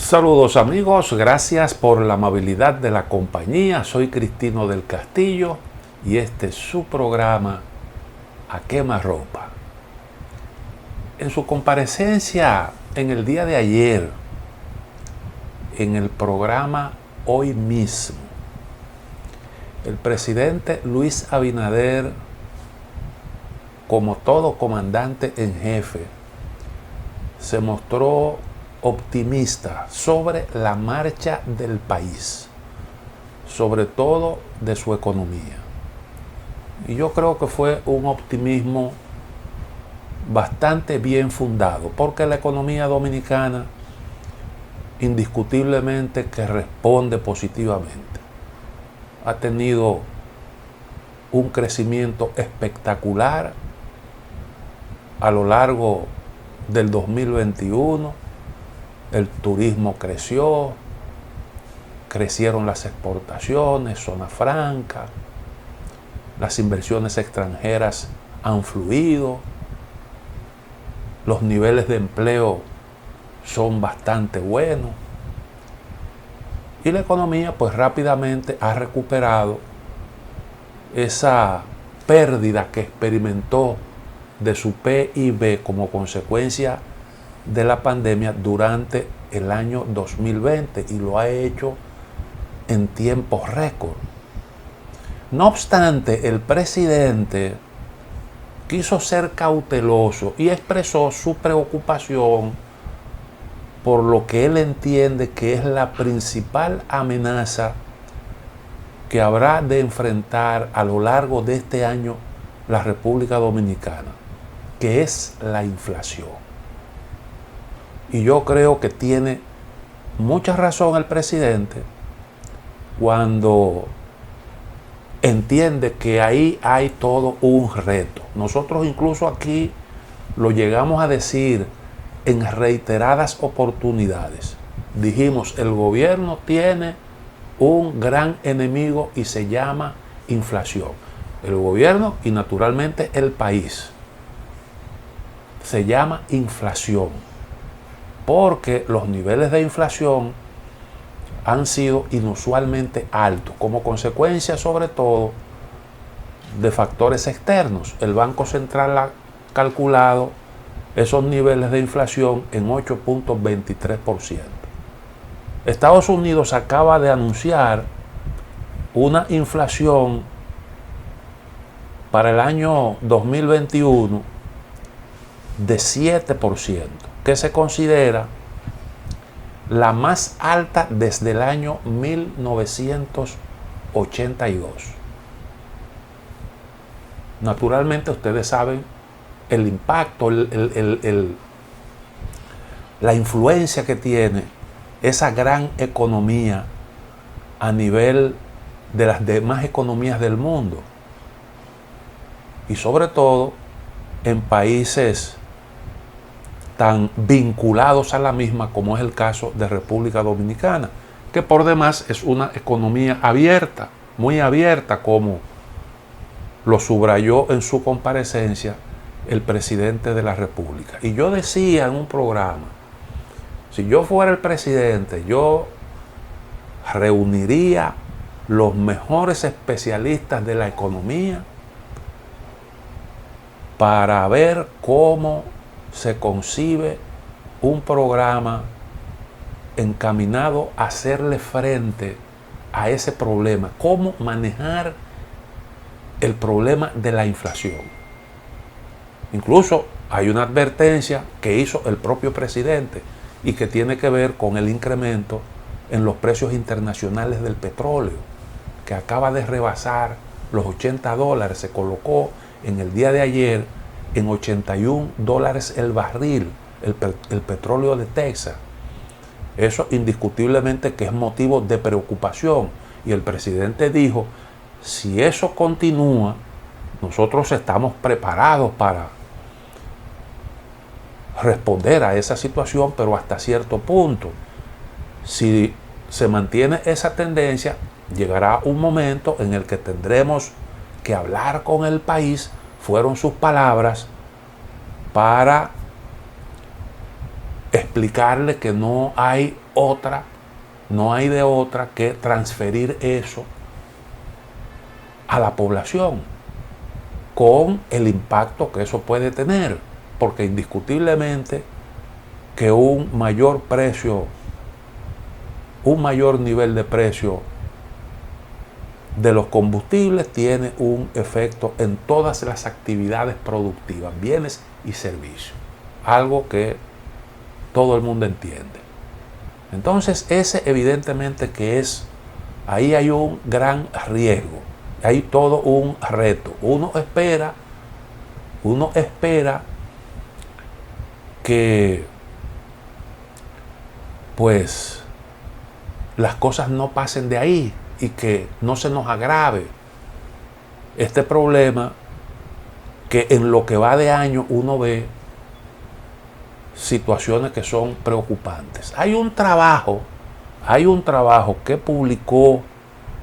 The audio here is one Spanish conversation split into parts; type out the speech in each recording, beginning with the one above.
Saludos amigos, gracias por la amabilidad de la compañía. Soy Cristino del Castillo y este es su programa A Quemarropa. En su comparecencia en el día de ayer, en el programa Hoy Mismo, el presidente Luis Abinader, como todo comandante en jefe, se mostró optimista sobre la marcha del país, sobre todo de su economía. Y yo creo que fue un optimismo bastante bien fundado, porque la economía dominicana indiscutiblemente que responde positivamente. Ha tenido un crecimiento espectacular a lo largo del 2021. El turismo creció, crecieron las exportaciones, zona franca, las inversiones extranjeras han fluido, los niveles de empleo son bastante buenos y la economía pues rápidamente ha recuperado esa pérdida que experimentó de su PIB como consecuencia de la pandemia durante el año 2020 y lo ha hecho en tiempos récord. No obstante, el presidente quiso ser cauteloso y expresó su preocupación por lo que él entiende que es la principal amenaza que habrá de enfrentar a lo largo de este año la República Dominicana, que es la inflación. Y yo creo que tiene mucha razón el presidente cuando entiende que ahí hay todo un reto. Nosotros incluso aquí lo llegamos a decir en reiteradas oportunidades. Dijimos, el gobierno tiene un gran enemigo y se llama inflación. El gobierno y naturalmente el país se llama inflación, porque los niveles de inflación han sido inusualmente altos, como consecuencia sobre todo de factores externos. El Banco Central ha calculado esos niveles de inflación en 8.23%. Estados Unidos acaba de anunciar una inflación para el año 2021 de 7%, que se considera la más alta desde el año 1982. Naturalmente ustedes saben el impacto, la influencia que tiene esa gran economía a nivel de las demás economías del mundo y sobre todo en países tan vinculados a la misma como es el caso de República Dominicana, que por demás es una economía abierta, muy abierta, como lo subrayó en su comparecencia el presidente de la República. Y yo decía en un programa, si yo fuera el presidente, yo reuniría los mejores especialistas de la economía para ver cómo se concibe un programa encaminado a hacerle frente a ese problema, cómo manejar el problema de la inflación. Incluso hay una advertencia que hizo el propio presidente y que tiene que ver con el incremento en los precios internacionales del petróleo, que acaba de rebasar los $80, se colocó en el día de ayer en $81 el barril, el petróleo de Texas. Eso indiscutiblemente que es motivo de preocupación. Y el presidente dijo, si eso continúa, nosotros estamos preparados para responder a esa situación, pero hasta cierto punto. Si se mantiene esa tendencia, llegará un momento en el que tendremos que hablar con el país, fueron sus palabras, para explicarle que no hay de otra que transferir eso a la población con el impacto que eso puede tener, porque indiscutiblemente que un mayor nivel de precio de los combustibles tiene un efecto en todas las actividades productivas, bienes y servicios, algo que todo el mundo entiende. Entonces ese evidentemente que ahí hay un gran riesgo, hay todo un reto. Uno espera que pues las cosas no pasen de ahí y que no se nos agrave este problema, que en lo que va de año uno ve situaciones que son preocupantes. Hay un trabajo que publicó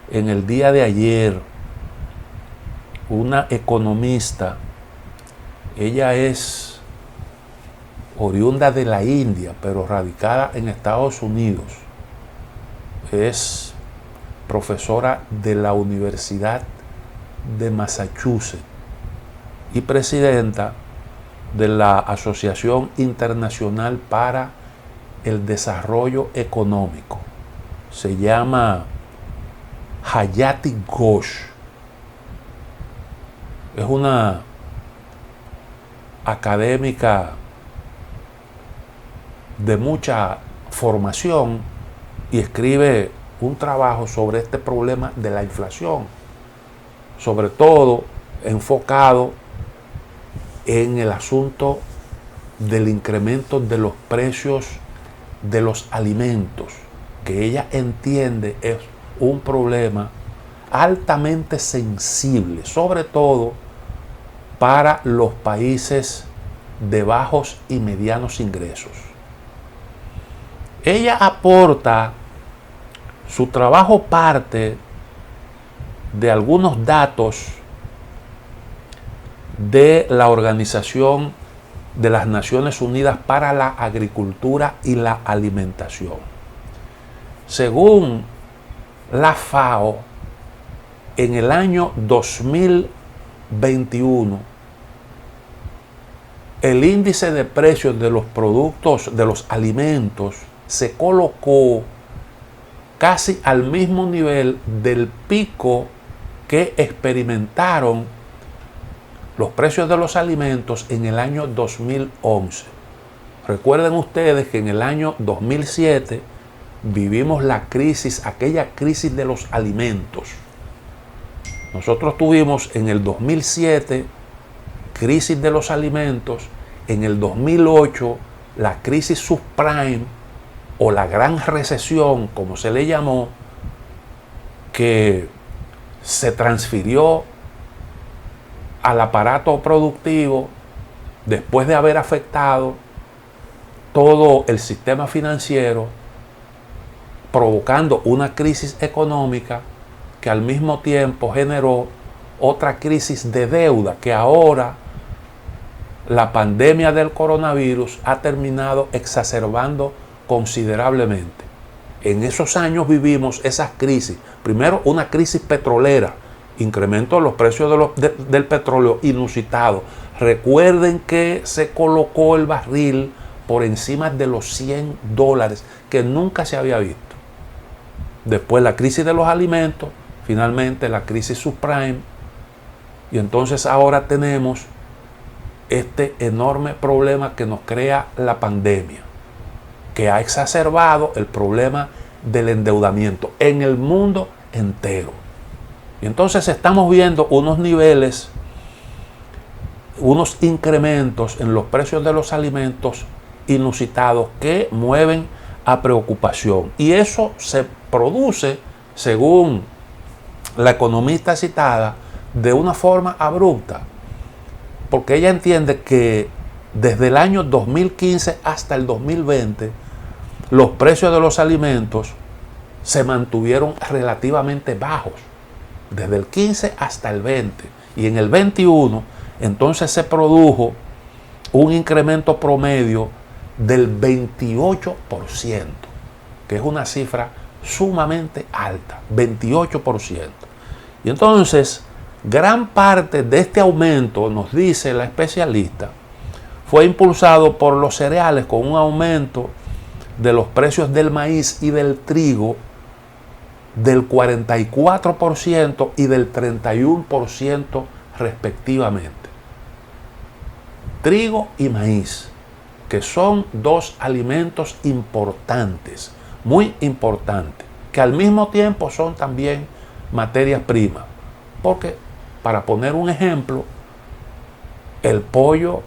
en el día de ayer una economista. Ella es oriunda de la India, pero radicada en Estados Unidos. Es profesora de la Universidad de Massachusetts y presidenta de la Asociación Internacional para el Desarrollo Económico. Se llama Hayati Ghosh. Es una académica de mucha formación y escribe un trabajo sobre este problema de la inflación, sobre todo enfocado en el asunto del incremento de los precios de los alimentos, que ella entiende es un problema altamente sensible, sobre todo para los países de bajos y medianos ingresos. Ella aporta, su trabajo parte de algunos datos de la Organización de las Naciones Unidas para la Agricultura y la Alimentación. Según la FAO, en el año 2021, el índice de precios de los productos, de los alimentos, se colocó casi al mismo nivel del pico que experimentaron los precios de los alimentos en el año 2011. Recuerden ustedes que en el año 2007 vivimos la crisis, aquella crisis de los alimentos. Nosotros tuvimos en el 2007 crisis de los alimentos, en el 2008 la crisis subprime o la gran recesión, como se le llamó, que se transfirió al aparato productivo después de haber afectado todo el sistema financiero, provocando una crisis económica que al mismo tiempo generó otra crisis de deuda que ahora la pandemia del coronavirus ha terminado exacerbando considerablemente. En esos años vivimos esas crisis. Primero, una crisis petrolera, incremento de los precios del petróleo inusitado. Recuerden que se colocó el barril por encima de los $100, que nunca se había visto. Después la crisis de los alimentos, finalmente la crisis subprime, y entonces ahora tenemos este enorme problema que nos crea la pandemia, que ha exacerbado el problema del endeudamiento en el mundo entero. Y entonces estamos viendo unos niveles, unos incrementos en los precios de los alimentos inusitados que mueven a preocupación. Y eso se produce, según la economista citada, de una forma abrupta, porque ella entiende que desde el año 2015 hasta el 2020 los precios de los alimentos se mantuvieron relativamente bajos, desde el 15 hasta el 20, y en el 21 entonces se produjo un incremento promedio del 28%, que es una cifra sumamente alta, 28%. Y entonces, gran parte de este aumento, nos dice la especialista, fue impulsado por los cereales con un aumento de los precios del maíz y del trigo del 44% y del 31% respectivamente. Trigo y maíz, que son dos alimentos importantes, muy importantes, que al mismo tiempo son también materias primas. Porque, para poner un ejemplo, el pollo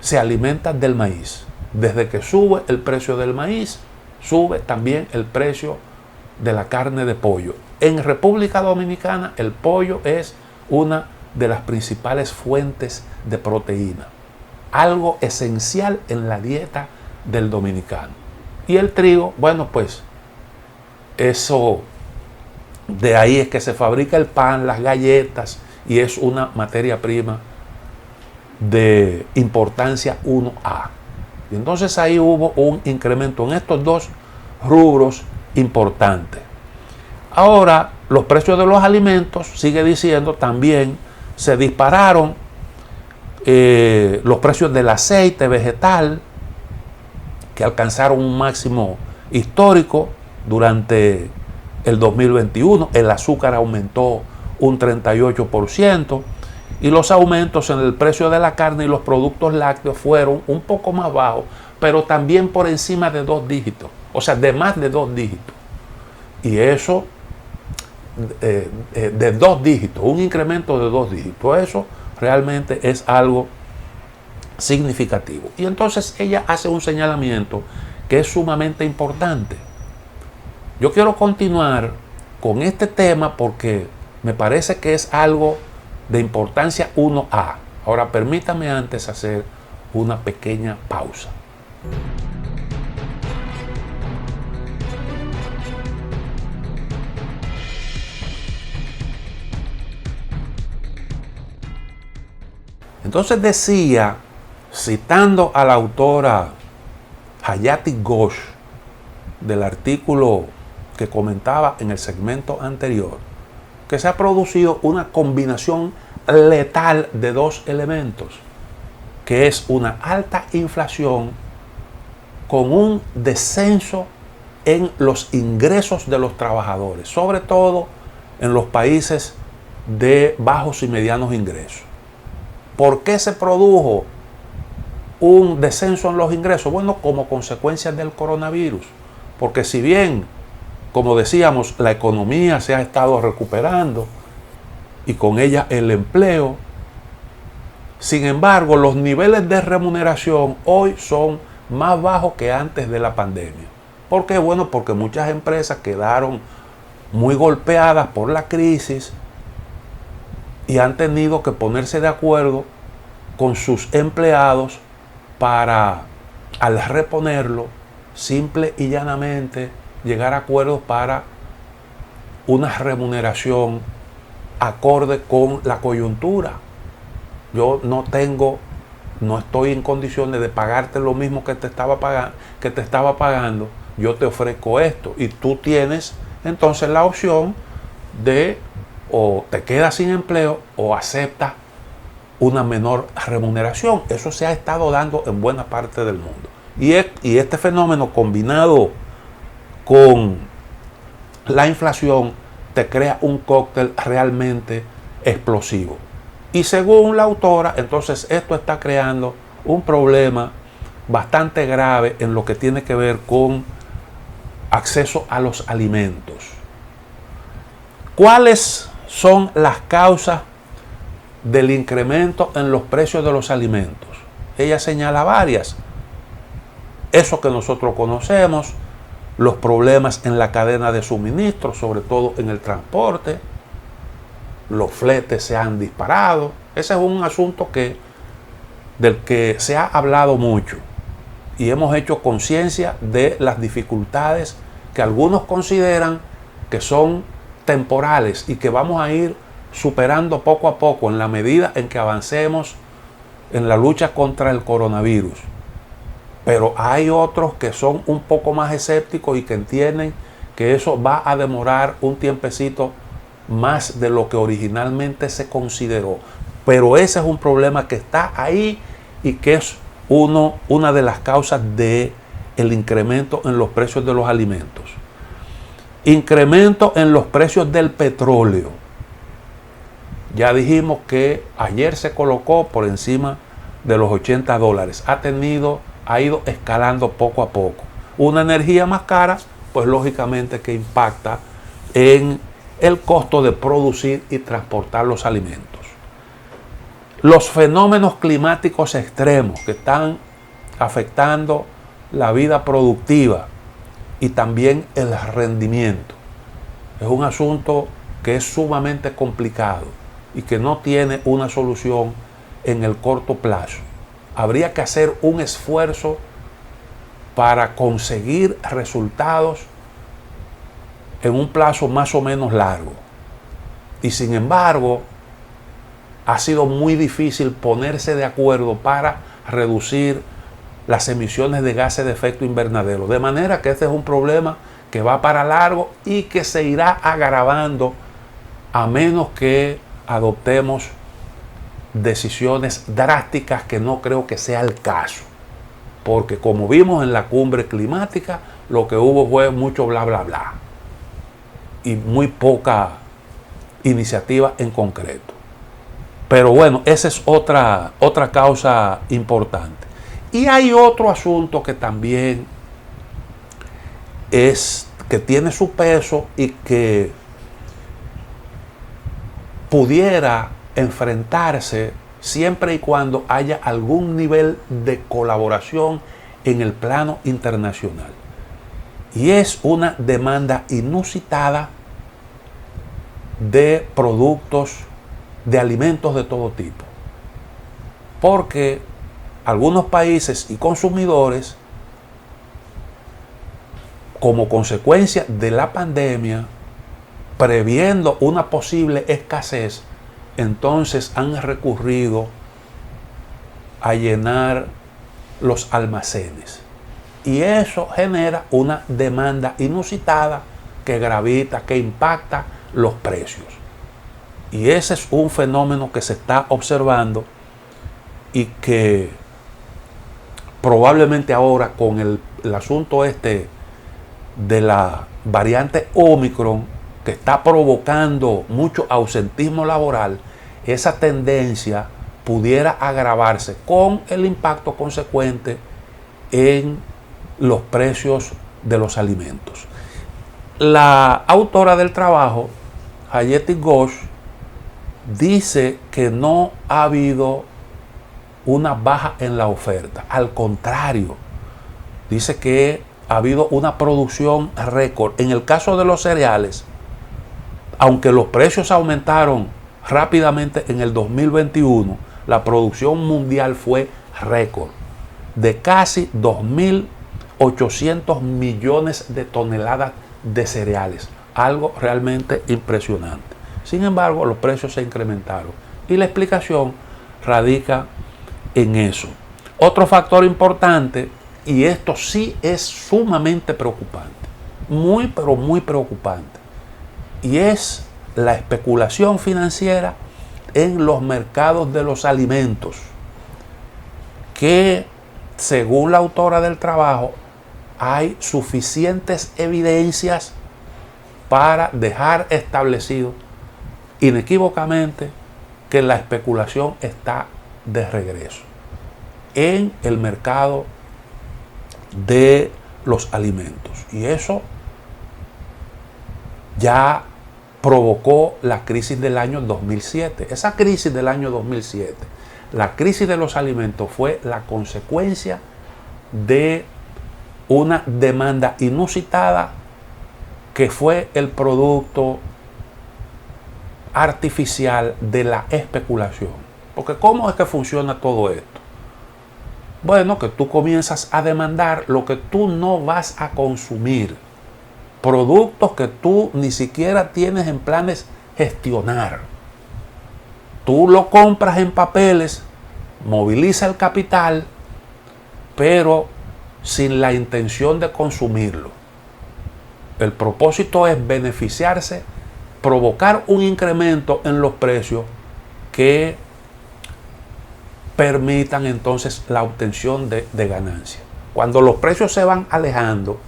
se alimenta del maíz. Desde que sube el precio del maíz, sube también el precio de la carne de pollo. En República Dominicana, el pollo es una de las principales fuentes de proteína, algo esencial en la dieta del dominicano. Y el trigo, bueno, pues eso, de ahí es que se fabrica el pan, las galletas, y es una materia prima de importancia 1A. Y entonces ahí hubo un incremento en estos dos rubros importantes. Ahora, los precios de los alimentos, sigue diciendo, también se dispararon. Los precios del aceite vegetal, que alcanzaron un máximo histórico durante el 2021. El azúcar aumentó un 38%. Y los aumentos en el precio de la carne y los productos lácteos fueron un poco más bajos, pero también por encima de 2 dígitos. O sea, de más de 2 dígitos. Y eso, de 2 dígitos, un incremento de 2 dígitos. Eso realmente es algo significativo. Y entonces ella hace un señalamiento que es sumamente importante. Yo quiero continuar con este tema porque me parece que es algo de importancia 1A. Ahora permítame antes hacer una pequeña pausa. Entonces decía, citando a la autora Hayati Ghosh del artículo que comentaba en el segmento anterior, que se ha producido una combinación letal de dos elementos, que es una alta inflación con un descenso en los ingresos de los trabajadores, sobre todo en los países de bajos y medianos ingresos. ¿Por qué se produjo un descenso en los ingresos? Bueno, como consecuencia del coronavirus, porque si bien, como decíamos, la economía se ha estado recuperando y con ella el empleo, sin embargo, los niveles de remuneración hoy son más bajos que antes de la pandemia. ¿Por qué? Bueno, porque muchas empresas quedaron muy golpeadas por la crisis y han tenido que ponerse de acuerdo con sus empleados para, al reponerlo, simple y llanamente llegar a acuerdos para una remuneración acorde con la coyuntura. Yo no estoy en condiciones de pagarte lo mismo que te estaba pagando, yo te ofrezco esto y tú tienes entonces la opción de o te quedas sin empleo o aceptas una menor remuneración. Eso se ha estado dando en buena parte del mundo. Y este fenómeno combinado con la inflación te crea un cóctel realmente explosivo. Y según la autora, entonces esto está creando un problema bastante grave en lo que tiene que ver con acceso a los alimentos. ¿Cuáles son las causas del incremento en los precios de los alimentos? Ella señala varias. Eso que nosotros conocemos, los problemas en la cadena de suministro, sobre todo en el transporte, los fletes se han disparado. Ese es un asunto del que se ha hablado mucho y hemos hecho conciencia de las dificultades que algunos consideran que son temporales y que vamos a ir superando poco a poco en la medida en que avancemos en la lucha contra el coronavirus. Pero hay otros que son un poco más escépticos y que entienden que eso va a demorar un tiempecito más de lo que originalmente se consideró. Pero ese es un problema que está ahí y que es una de las causas del incremento en los precios de los alimentos. Incremento en los precios del petróleo. Ya dijimos que ayer se colocó por encima de los $80. Ha ido escalando poco a poco. Una energía más cara, pues lógicamente que impacta en el costo de producir y transportar los alimentos. Los fenómenos climáticos extremos que están afectando la vida productiva y también el rendimiento. Es un asunto que es sumamente complicado y que no tiene una solución en el corto plazo. Habría que hacer un esfuerzo para conseguir resultados en un plazo más o menos largo. Y sin embargo, ha sido muy difícil ponerse de acuerdo para reducir las emisiones de gases de efecto invernadero. De manera que este es un problema que va para largo y que se irá agravando a menos que adoptemos decisiones drásticas, que no creo que sea el caso. Porque como vimos en la cumbre climática, lo que hubo fue mucho bla bla bla y muy poca iniciativa en concreto. Pero bueno, esa es otra causa importante. Y hay otro asunto que también que tiene su peso y que pudiera enfrentarse siempre y cuando haya algún nivel de colaboración en el plano internacional. Y es una demanda inusitada de productos, de alimentos de todo tipo. Porque algunos países y consumidores, como consecuencia de la pandemia, previendo una posible escasez, entonces han recurrido a llenar los almacenes. Y eso genera una demanda inusitada que gravita, que impacta los precios. Y ese es un fenómeno que se está observando y que probablemente ahora con el asunto de la variante Omicron, que está provocando mucho ausentismo laboral, esa tendencia pudiera agravarse con el impacto consecuente en los precios de los alimentos. La autora del trabajo, Hayati Ghosh, dice que no ha habido una baja en la oferta. Al contrario, dice que ha habido una producción récord. En el caso de los cereales, aunque los precios aumentaron rápidamente en el 2021, la producción mundial fue récord de casi 2.800 millones de toneladas de cereales. Algo realmente impresionante. Sin embargo, los precios se incrementaron y la explicación radica en eso. Otro factor importante, y esto sí es sumamente preocupante, muy pero muy preocupante, y es la especulación financiera en los mercados de los alimentos, que según la autora del trabajo hay suficientes evidencias para dejar establecido inequívocamente que la especulación está de regreso en el mercado de los alimentos. Y eso ya provocó la crisis del año 2007. Esa crisis del año 2007, la crisis de los alimentos, fue la consecuencia de una demanda inusitada que fue el producto artificial de la especulación. Porque ¿cómo es que funciona todo esto? Bueno, que tú comienzas a demandar lo que tú no vas a consumir, productos que tú ni siquiera tienes en planes gestionar. Tú lo compras en papeles, moviliza el capital, pero sin la intención de consumirlo. El propósito es beneficiarse, provocar un incremento en los precios que permitan entonces la obtención de ganancias. Cuando los precios se van alejando,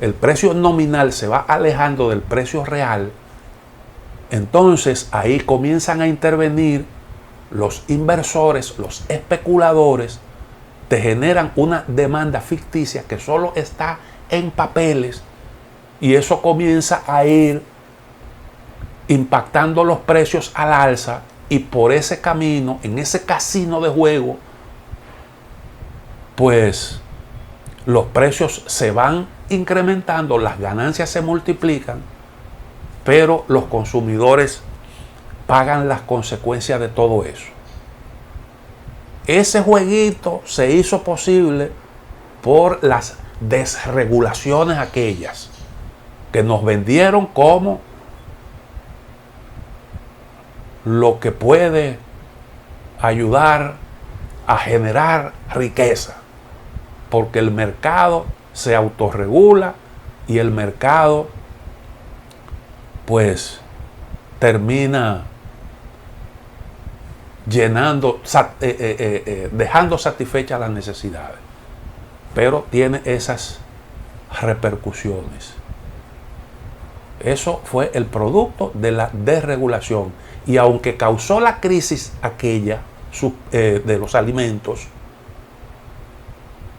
el precio nominal se va alejando del precio real, entonces ahí comienzan a intervenir los inversores, los especuladores, te generan una demanda ficticia que solo está en papeles, y eso comienza a ir impactando los precios al alza, y por ese camino, en ese casino de juego, pues los precios se van incrementando, las ganancias se multiplican, pero los consumidores pagan las consecuencias de todo eso. Ese jueguito se hizo posible por las desregulaciones aquellas que nos vendieron como lo que puede ayudar a generar riqueza, porque el mercado se autorregula y el mercado pues termina llenando, dejando satisfechas las necesidades, pero tiene esas repercusiones. Eso fue el producto de la desregulación, y aunque causó la crisis aquella de los alimentos,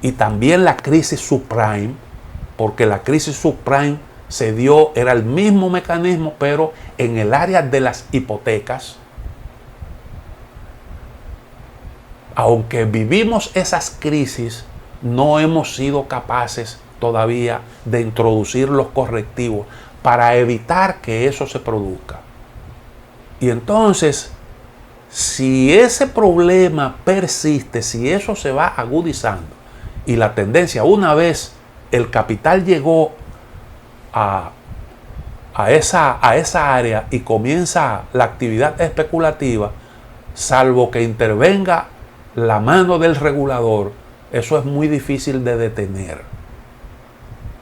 y también la crisis subprime, porque la crisis subprime se dio, era el mismo mecanismo, pero en el área de las hipotecas. Aunque vivimos esas crisis, no hemos sido capaces todavía de introducir los correctivos para evitar que eso se produzca. Y entonces, si ese problema persiste, si eso se va agudizando, y la tendencia, una vez el capital llegó a esa área y comienza la actividad especulativa, salvo que intervenga la mano del regulador, eso es muy difícil de detener.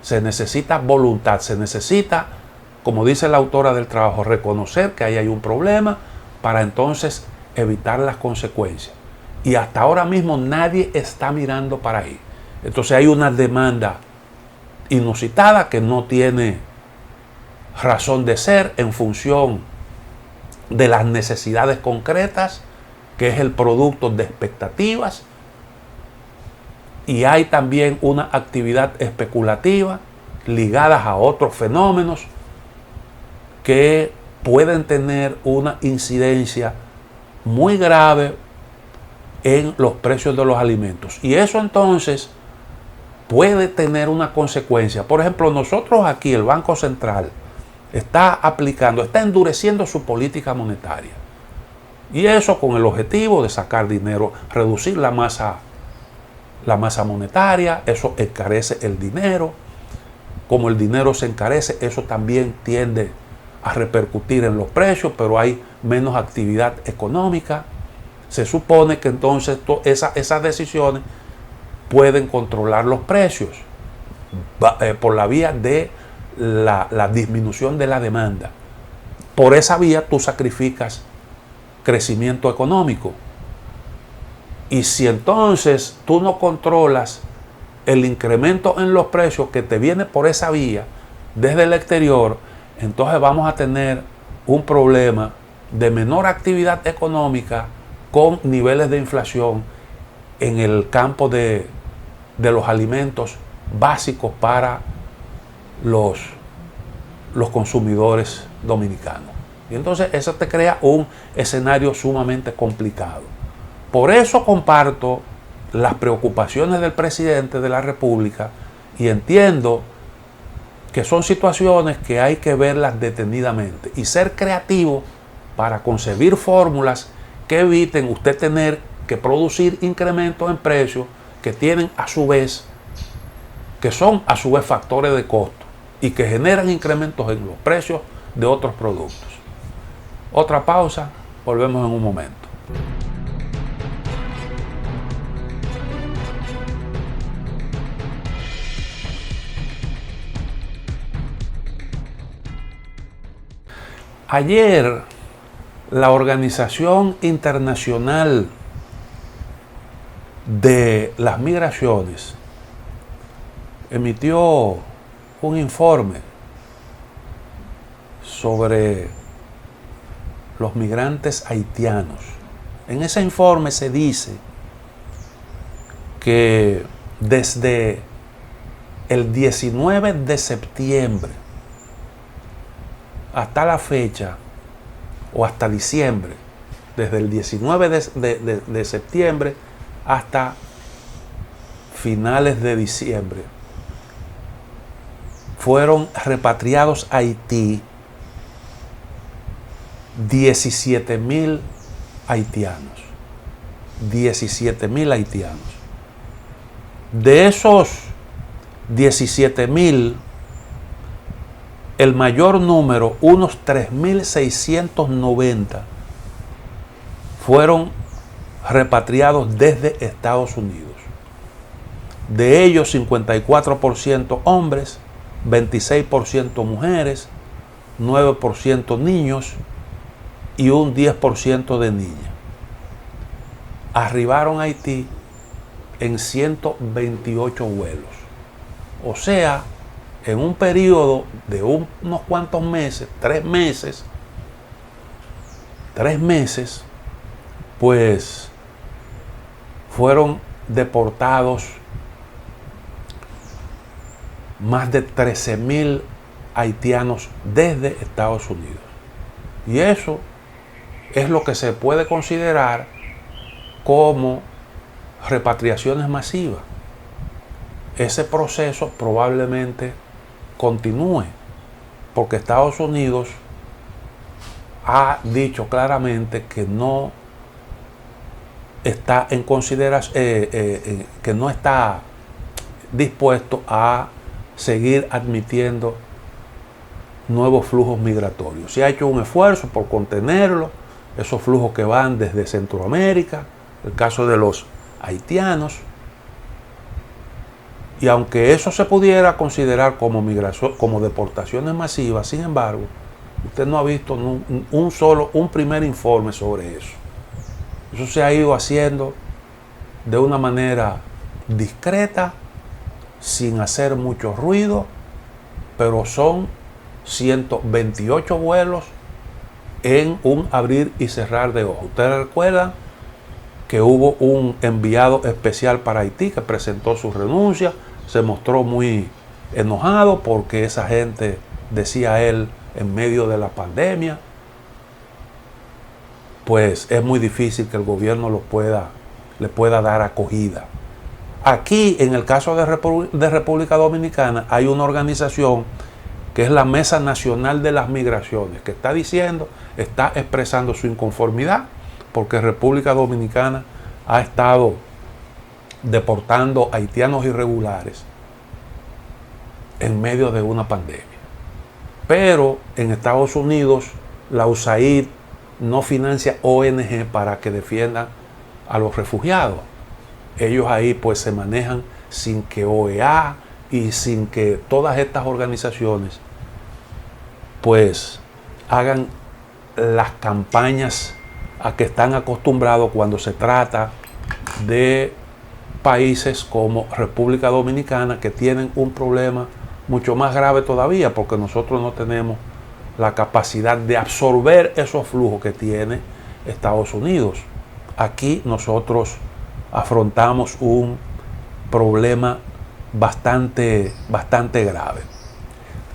Se necesita voluntad, se necesita, como dice la autora del trabajo, reconocer que ahí hay un problema para entonces evitar las consecuencias. Y hasta ahora mismo nadie está mirando para ahí. Entonces hay una demanda inusitada que no tiene razón de ser en función de las necesidades concretas, que es el producto de expectativas, y hay también una actividad especulativa ligadas a otros fenómenos que pueden tener una incidencia muy grave en los precios de los alimentos. Y eso entonces puede tener una consecuencia. Por ejemplo, nosotros aquí, el Banco Central está endureciendo su política monetaria. Y eso con el objetivo de sacar dinero, reducir la masa monetaria. Eso encarece el dinero. Como el dinero se encarece, eso también tiende a repercutir en los precios, pero hay menos actividad económica. Se supone que entonces esas decisiones pueden controlar los precios por la vía de la disminución de la demanda. Por esa vía tú sacrificas crecimiento económico. Y si entonces tú no controlas el incremento en los precios que te viene por esa vía desde el exterior, entonces vamos a tener un problema de menor actividad económica con niveles de inflación en el campo de los alimentos básicos para los consumidores dominicanos. Y entonces eso te crea un escenario sumamente complicado. Por eso comparto las preocupaciones del presidente de la República y entiendo que son situaciones que hay que verlas detenidamente y ser creativo para concebir fórmulas que eviten usted tener que producir incrementos en precios que tienen que son a su vez factores de costo y que generan incrementos en los precios de otros productos. Otra pausa, volvemos en un momento. Ayer la Organización Internacional de las Migraciones emitió un informe sobre los migrantes haitianos. En ese informe se dice que desde el 19 de septiembre hasta la fecha, o hasta diciembre, desde el 19 de septiembre hasta finales de diciembre, fueron repatriados a Haití 17,000 haitianos. 17,000 haitianos. De esos 17,000, el mayor número, unos 3,690, fueron repatriados desde Estados Unidos. De ellos, 54% hombres, 26% mujeres, 9% niños y un 10% de niñas. Arribaron a Haití en 128 vuelos. O sea, en un periodo de unos cuantos meses, 3 meses, pues fueron deportados más de 13,000 haitianos desde Estados Unidos. Y eso es lo que se puede considerar como repatriaciones masivas. Ese proceso probablemente continúe, porque Estados Unidos ha dicho claramente que no está en consideración, que no está dispuesto a seguir admitiendo nuevos flujos migratorios. Se ha hecho un esfuerzo por contenerlo, esos flujos que van desde Centroamérica, el caso de los haitianos, y aunque eso se pudiera considerar como migración, como deportaciones masivas, sin embargo, usted no ha visto un primer informe sobre eso. Eso se ha ido haciendo de una manera discreta, sin hacer mucho ruido, pero son 128 vuelos en un abrir y cerrar de ojos. Ustedes recuerdan que hubo un enviado especial para Haití que presentó su renuncia, se mostró muy enojado porque esa gente, decía él, en medio de la pandemia, pues es muy difícil que el gobierno le pueda dar acogida. Aquí, en el caso de República Dominicana, hay una organización que es la Mesa Nacional de las Migraciones, que está expresando su inconformidad porque República Dominicana ha estado deportando haitianos irregulares en medio de una pandemia. Pero en Estados Unidos la USAID no financia ONG para que defiendan a los refugiados. Ellos ahí pues se manejan sin que OEA y sin que todas estas organizaciones pues hagan las campañas a que están acostumbrados cuando se trata de países como República Dominicana, que tienen un problema mucho más grave todavía, porque nosotros no tenemos la capacidad de absorber esos flujos que tiene Estados Unidos. Aquí nosotros afrontamos un problema bastante grave.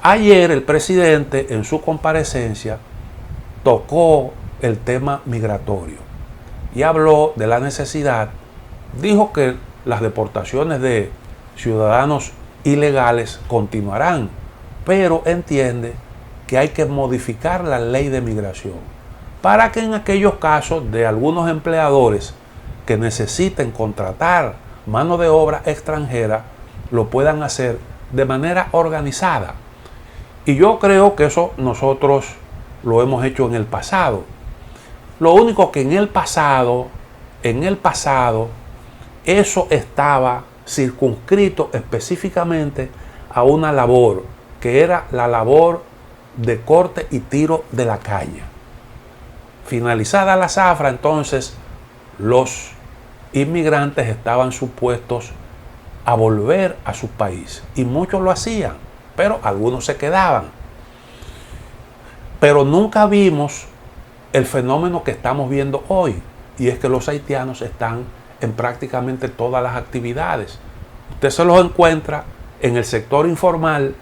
Ayer el presidente en su comparecencia tocó el tema migratorio y habló de la necesidad, dijo que las deportaciones de ciudadanos ilegales continuarán, pero entiende que hay que modificar la ley de migración para que en aquellos casos de algunos empleadores que necesiten contratar mano de obra extranjera lo puedan hacer de manera organizada. Y yo creo que eso nosotros lo hemos hecho en el pasado. Lo único que en el pasado, eso estaba circunscrito específicamente a una labor, que era la labor de corte y tiro de la caña. Finalizada la zafra, entonces los inmigrantes estaban supuestos a volver a su país, y muchos lo hacían, pero algunos se quedaban. Pero nunca vimos el fenómeno que estamos viendo hoy, y es que los haitianos están en prácticamente todas las actividades. Usted se los encuentra en el sector informal,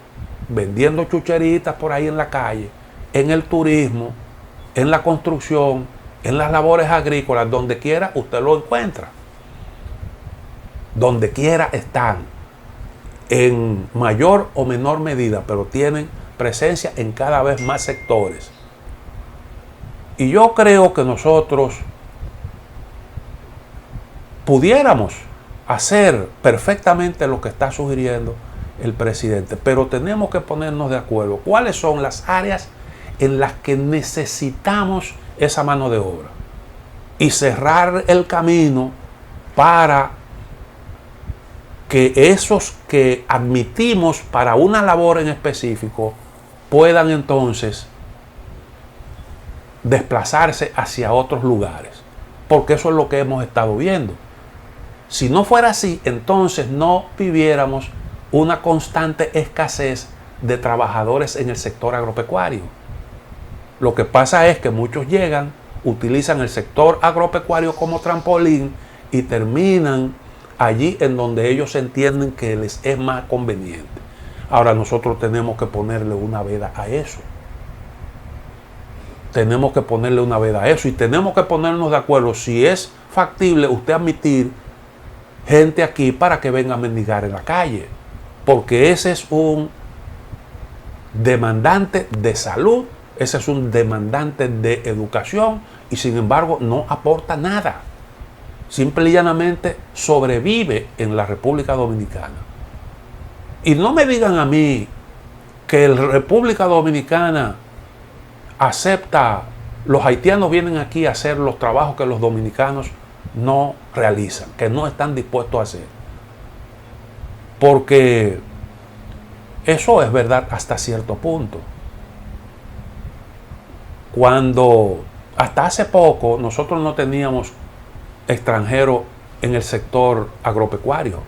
vendiendo chucheritas por ahí en la calle, en el turismo, en la construcción, en las labores agrícolas, donde quiera usted lo encuentra. Donde quiera están, en mayor o menor medida, pero tienen presencia en cada vez más sectores. Y yo creo que nosotros pudiéramos hacer perfectamente lo que está sugiriendo el presidente, pero tenemos que ponernos de acuerdo cuáles son las áreas en las que necesitamos esa mano de obra y cerrar el camino para que esos que admitimos para una labor en específico puedan entonces desplazarse hacia otros lugares, porque eso es lo que hemos estado viendo. Si no fuera así, entonces no viviéramos una constante escasez de trabajadores en el sector agropecuario. Lo que pasa es que muchos llegan, utilizan el sector agropecuario como trampolín y terminan allí en donde ellos entienden que les es más conveniente. Ahora nosotros tenemos que ponerle una veda a eso. Tenemos que ponerle una veda a eso y tenemos que ponernos de acuerdo si es factible usted admitir gente aquí para que venga a mendigar en la calle, porque ese es un demandante de salud, ese es un demandante de educación y sin embargo no aporta nada. Simple y llanamente sobrevive en la República Dominicana. Y no me digan a mí que la República Dominicana acepta, los haitianos vienen aquí a hacer los trabajos que los dominicanos no realizan, que no están dispuestos a hacer. Porque eso es verdad hasta cierto punto. Cuando hasta hace poco nosotros no teníamos extranjeros en el sector agropecuario.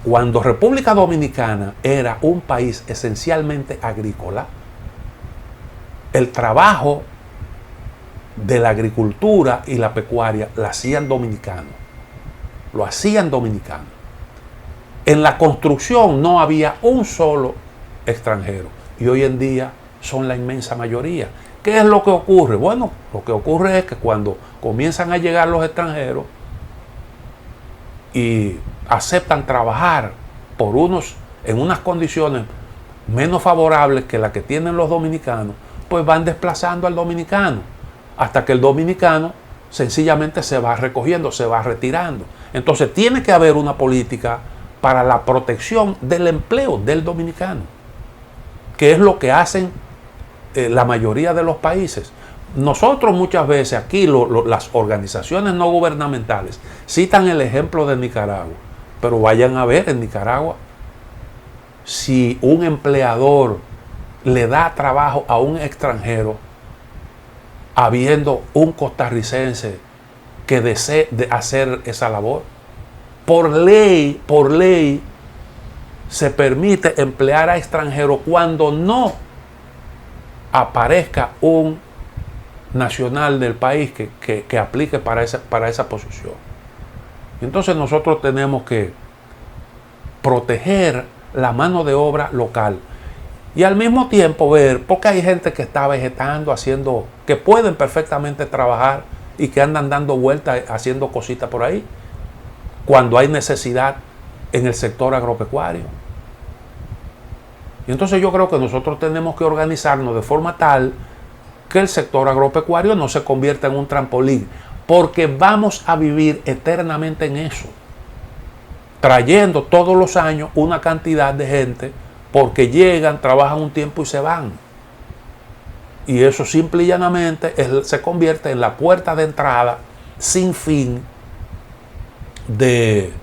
Cuando República Dominicana era un país esencialmente agrícola, el trabajo de la agricultura y la pecuaria la hacían dominicanos. Lo hacían dominicanos. En la construcción no había un solo extranjero y hoy en día son la inmensa mayoría. ¿Qué es lo que ocurre? Bueno, lo que ocurre es que cuando comienzan a llegar los extranjeros y aceptan trabajar en unas condiciones menos favorables que las que tienen los dominicanos, pues van desplazando al dominicano hasta que el dominicano sencillamente se va recogiendo, se va retirando. Entonces tiene que haber una política para la protección del empleo del dominicano, que es lo que hacen la mayoría de los países. Nosotros muchas veces aquí, las organizaciones no gubernamentales citan el ejemplo de Nicaragua, pero vayan a ver en Nicaragua si un empleador le da trabajo a un extranjero habiendo un costarricense que desee hacer esa labor. Por ley se permite emplear a extranjeros cuando no aparezca un nacional del país que aplique para esa posición. Entonces nosotros tenemos que proteger la mano de obra local y al mismo tiempo ver, porque hay gente que está vegetando, que pueden perfectamente trabajar y que andan dando vueltas haciendo cositas por ahí, cuando hay necesidad en el sector agropecuario. Y entonces yo creo que nosotros tenemos que organizarnos de forma tal que el sector agropecuario no se convierta en un trampolín, porque vamos a vivir eternamente en eso, trayendo todos los años una cantidad de gente, porque llegan, trabajan un tiempo y se van. Y eso simple y llanamente se convierte en la puerta de entrada sin fin de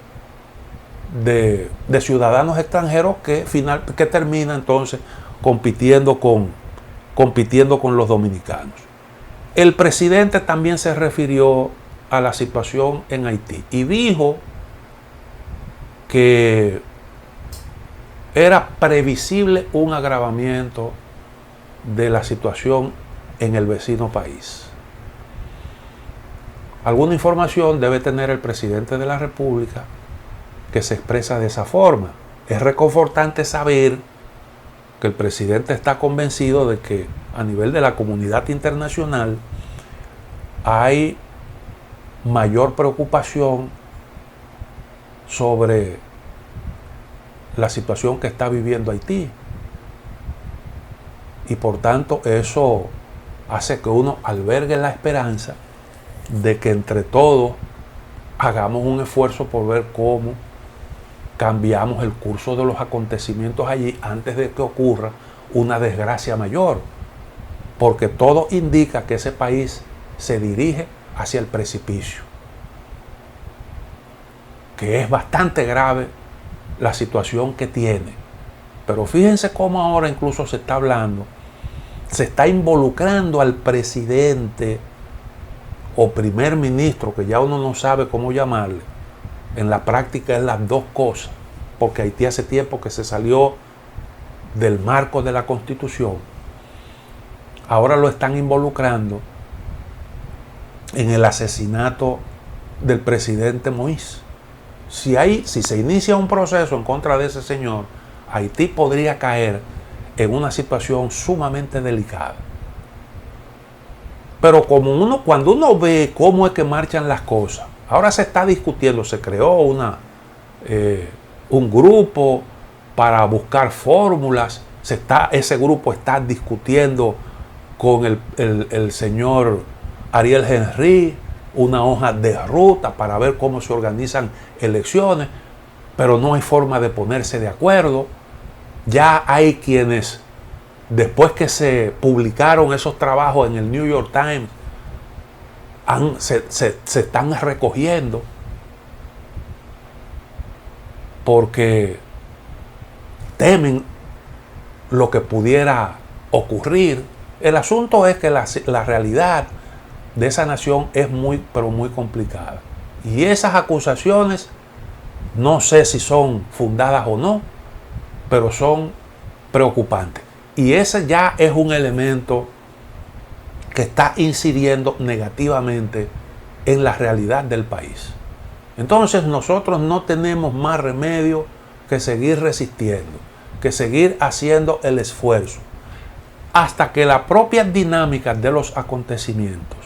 ciudadanos extranjeros que termina entonces compitiendo con los dominicanos. El presidente también se refirió a la situación en Haití y dijo que era previsible un agravamiento de la situación en el vecino país. Alguna información debe tener el presidente de la República que se expresa de esa forma. Es reconfortante saber que el presidente está convencido de que a nivel de la comunidad internacional hay mayor preocupación sobre la situación que está viviendo Haití. Y por tanto eso hace que uno albergue la esperanza de que entre todos hagamos un esfuerzo por ver cómo cambiamos el curso de los acontecimientos allí antes de que ocurra una desgracia mayor, porque todo indica que ese país se dirige hacia el precipicio, que es bastante grave la situación que tiene. Pero fíjense cómo ahora incluso se está hablando, se está involucrando al presidente o primer ministro, que ya uno no sabe cómo llamarle. En la práctica es las dos cosas, porque Haití hace tiempo que se salió del marco de la Constitución. Ahora lo están involucrando en el asesinato del presidente Moïse. Si se inicia un proceso en contra de ese señor, Haití podría caer en una situación sumamente delicada. Pero cuando uno ve cómo es que marchan las cosas, ahora se está discutiendo, se creó un grupo para buscar fórmulas, ese grupo está discutiendo con el señor Ariel Henry una hoja de ruta para ver cómo se organizan elecciones, pero no hay forma de ponerse de acuerdo. Ya hay quienes, después que se publicaron esos trabajos en el New York Times, se están recogiendo porque temen lo que pudiera ocurrir. El asunto es que la realidad de esa nación es pero muy complicada. Y esas acusaciones, no sé si son fundadas o no, pero son preocupantes. Y ese ya es un elemento que está incidiendo negativamente en la realidad del país. Entonces nosotros no tenemos más remedio que seguir resistiendo, que seguir haciendo el esfuerzo, hasta que la propia dinámica de los acontecimientos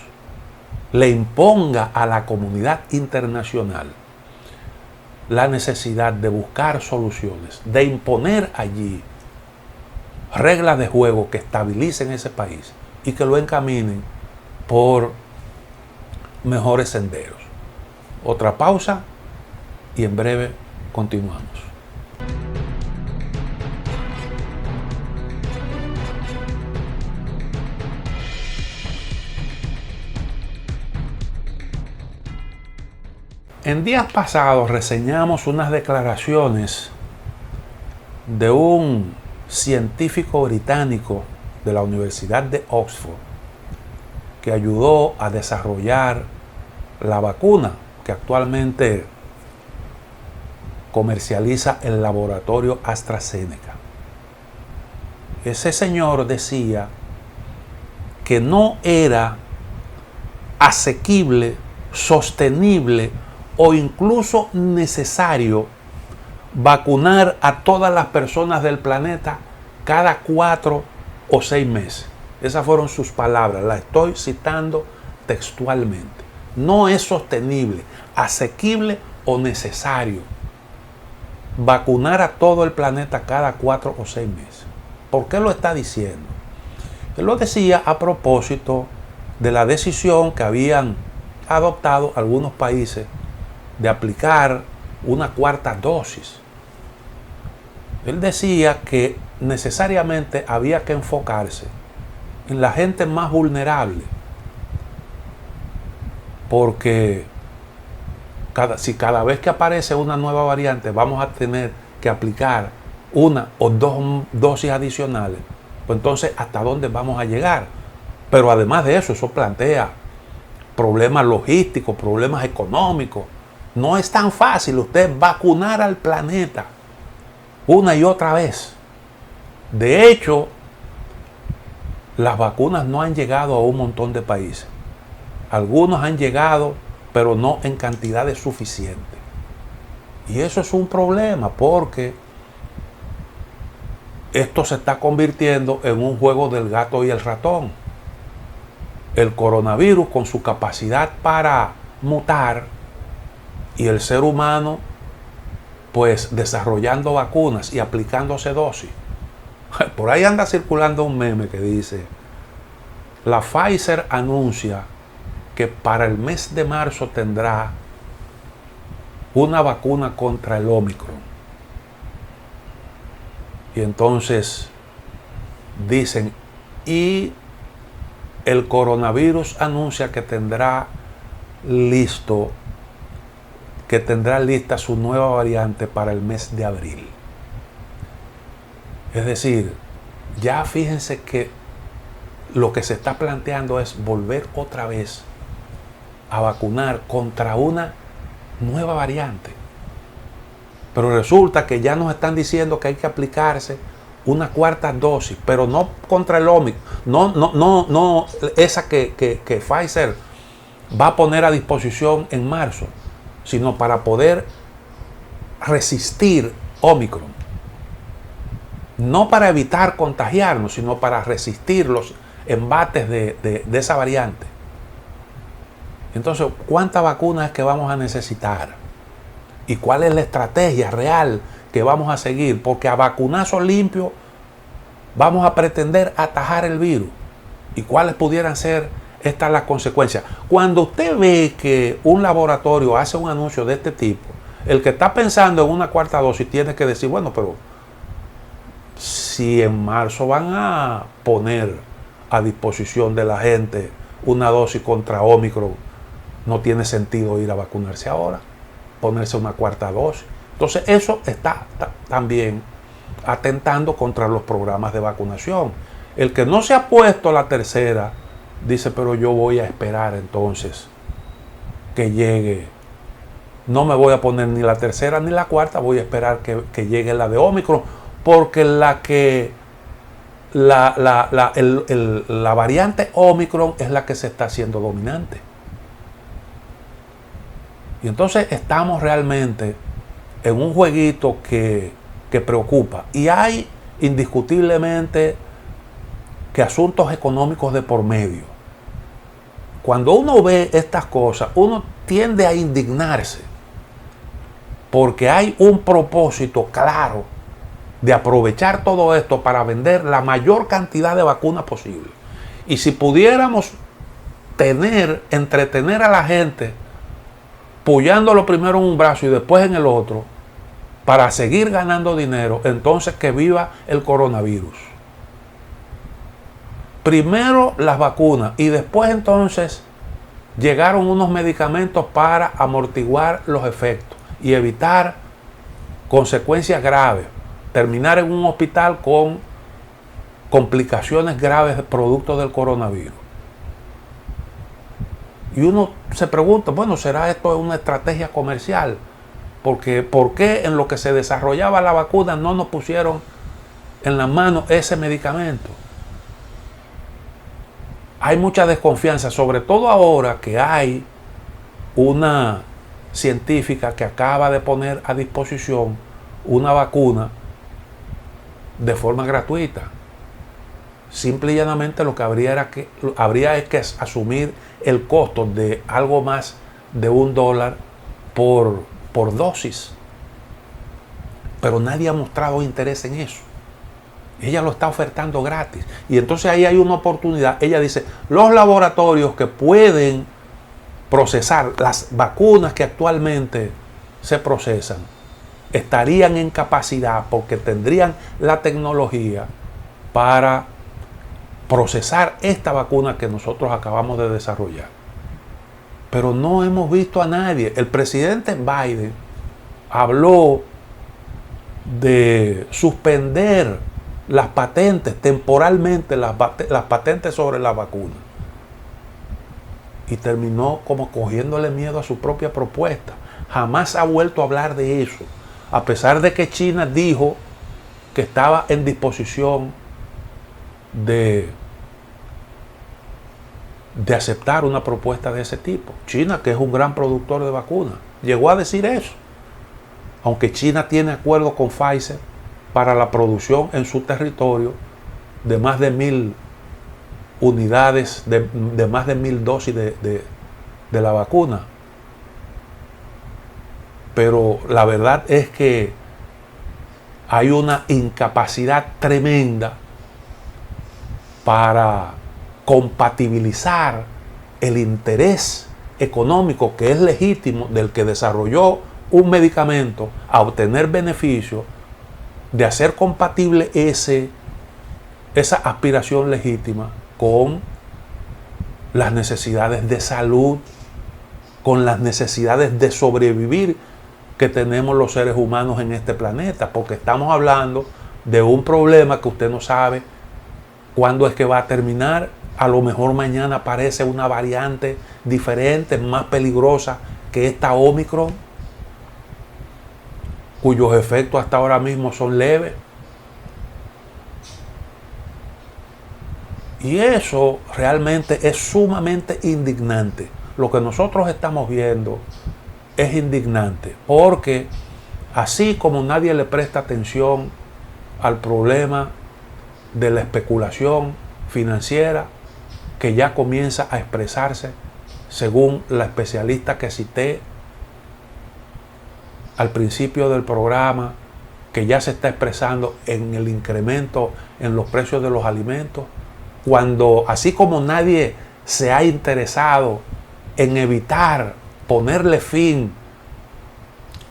le imponga a la comunidad internacional la necesidad de buscar soluciones, de imponer allí reglas de juego que estabilicen ese país y que lo encaminen por mejores senderos. Otra pausa y en breve continuamos. En días pasados reseñamos unas declaraciones de un científico británico de la Universidad de Oxford que ayudó a desarrollar la vacuna que actualmente comercializa el laboratorio AstraZeneca. Ese señor decía que no era asequible, sostenible o incluso necesario vacunar a todas las personas del planeta cada 4 o 6 meses. Esas fueron sus palabras, las estoy citando textualmente. No es sostenible, asequible o necesario vacunar a todo el planeta cada 4 o 6 meses. ¿Por qué lo está diciendo? Él lo decía a propósito de la decisión que habían adoptado algunos países de aplicar una cuarta dosis. Él decía que necesariamente había que enfocarse en la gente más vulnerable, porque si cada vez que aparece una nueva variante vamos a tener que aplicar una o dos dosis adicionales, pues entonces ¿hasta dónde vamos a llegar? Pero además de eso plantea problemas logísticos, problemas económicos. No es tan fácil usted vacunar al planeta una y otra vez. De hecho, las vacunas no han llegado a un montón de países. Algunos han llegado, pero no en cantidades suficientes. Y eso es un problema porque esto se está convirtiendo en un juego del gato y el ratón. El coronavirus, con su capacidad para mutar, y el ser humano pues desarrollando vacunas y aplicándose dosis. Por ahí anda circulando un meme que dice: la Pfizer anuncia que para el mes de marzo tendrá una vacuna contra el Omicron. Y entonces dicen, y el coronavirus anuncia que tendrá lista su nueva variante para el mes de abril. Es decir, ya fíjense que lo que se está planteando es volver otra vez a vacunar contra una nueva variante. Pero resulta que ya nos están diciendo que hay que aplicarse una cuarta dosis, pero no contra el Omicron, no esa que Pfizer va a poner a disposición en marzo, sino para poder resistir Omicron. No para evitar contagiarnos, sino para resistir los embates de esa variante. Entonces, ¿cuántas vacunas es que vamos a necesitar? ¿Y cuál es la estrategia real que vamos a seguir? Porque a vacunazo limpio vamos a pretender atajar el virus. ¿Y cuáles pudieran ser las consecuencias? Cuando usted ve que un laboratorio hace un anuncio de este tipo, el que está pensando en una cuarta dosis tiene que decir, bueno, pero si en marzo van a poner a disposición de la gente una dosis contra Omicron, no tiene sentido ir a vacunarse ahora, ponerse una cuarta dosis. Entonces eso está también atentando contra los programas de vacunación. El que no se ha puesto la tercera dice, pero yo voy a esperar entonces que llegue. No me voy a poner ni la tercera ni la cuarta, voy a esperar que llegue la de Omicron, porque la variante Omicron es la que se está haciendo dominante. Y entonces estamos realmente en un jueguito que preocupa. Y hay indiscutiblemente que asuntos económicos de por medio. Cuando uno ve estas cosas, uno tiende a indignarse, porque hay un propósito claro de aprovechar todo esto para vender la mayor cantidad de vacunas posible. Y si pudiéramos entretener a la gente, pullándolo primero en un brazo y después en el otro, para seguir ganando dinero, entonces que viva el coronavirus. Primero las vacunas y después entonces llegaron unos medicamentos para amortiguar los efectos y evitar consecuencias graves, terminar en un hospital con complicaciones graves producto del coronavirus. Y uno se pregunta, bueno, ¿será esto una estrategia comercial? Porque ¿por qué en lo que se desarrollaba la vacuna no nos pusieron en las manos ese medicamento? Hay mucha desconfianza, sobre todo ahora que hay una científica que acaba de poner a disposición una vacuna de forma gratuita. Simple y llanamente lo que habría que asumir el costo de algo más de $1 por dosis. Pero nadie ha mostrado interés en eso. Ella lo está ofertando gratis. Y entonces ahí hay una oportunidad. Ella dice, los laboratorios que pueden procesar las vacunas que actualmente se procesan, estarían en capacidad porque tendrían la tecnología para procesar esta vacuna que nosotros acabamos de desarrollar. Pero no hemos visto a nadie. El presidente Biden habló de suspender las patentes temporalmente, las patentes sobre la vacuna. Y terminó como cogiéndole miedo a su propia propuesta. Jamás ha vuelto a hablar de eso, a pesar de que China dijo que estaba en disposición de aceptar una propuesta de ese tipo. China, que es un gran productor de vacunas, llegó a decir eso. Aunque China tiene acuerdo con Pfizer para la producción en su territorio de más de 1.000 unidades, de más de 1.000 dosis de la vacuna. Pero la verdad es que hay una incapacidad tremenda para compatibilizar el interés económico, que es legítimo, del que desarrolló un medicamento a obtener beneficio, de hacer compatible esa aspiración legítima con las necesidades de salud, con las necesidades de sobrevivir que tenemos los seres humanos en este planeta, porque estamos hablando de un problema que usted no sabe cuándo es que va a terminar. A lo mejor mañana aparece una variante diferente, más peligrosa que esta Omicron, cuyos efectos hasta ahora mismo son leves. Y eso realmente es sumamente indignante. Lo que nosotros estamos viendo es indignante, porque así como nadie le presta atención al problema de la especulación financiera, que ya comienza a expresarse, según la especialista que cité al principio del programa, que ya se está expresando en el incremento en los precios de los alimentos, cuando así como nadie se ha interesado en evitar ponerle fin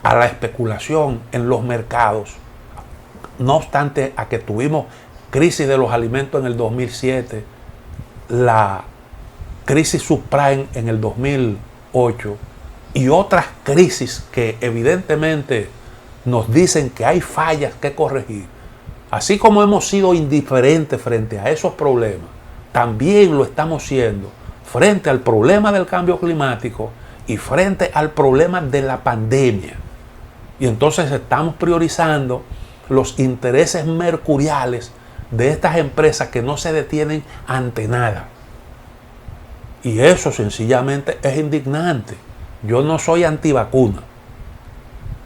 a la especulación en los mercados, no obstante a que tuvimos crisis de los alimentos en el 2007, la crisis subprime en el 2008 y otras crisis que evidentemente nos dicen que hay fallas que corregir. Así como hemos sido indiferentes frente a esos problemas, también lo estamos siendo frente al problema del cambio climático y frente al problema de la pandemia. Y entonces estamos priorizando los intereses mercuriales de estas empresas que no se detienen ante nada. Y eso sencillamente es indignante. Yo no soy antivacuna.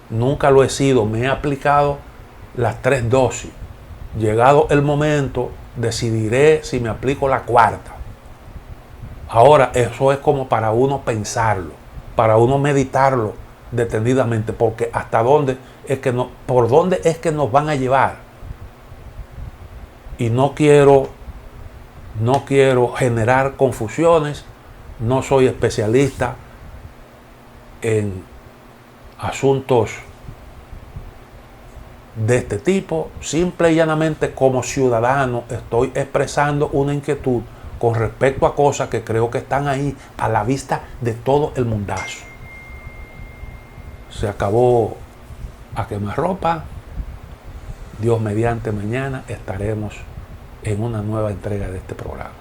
Nunca lo he sido. Me he aplicado las 3 dosis. Llegado el momento, decidiré si me aplico la 4ª. Ahora, eso es como para uno pensarlo, para uno meditarlo detenidamente, porque hasta dónde es que por dónde es que nos van a llevar. Y no quiero generar confusiones. No soy especialista en asuntos de este tipo. Simple y llanamente, como ciudadano, estoy expresando una inquietud con respecto a cosas que creo que están ahí a la vista de todo el mundazo. Se acabó a quemarropa. Dios mediante, mañana estaremos en una nueva entrega de este programa.